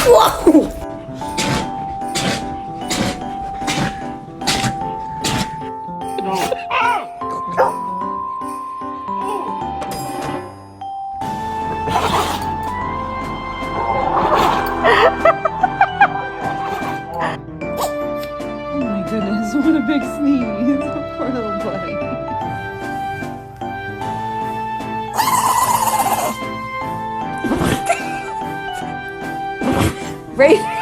Wow! Oh my goodness, what a big sneeze. Poor little buddy. Right?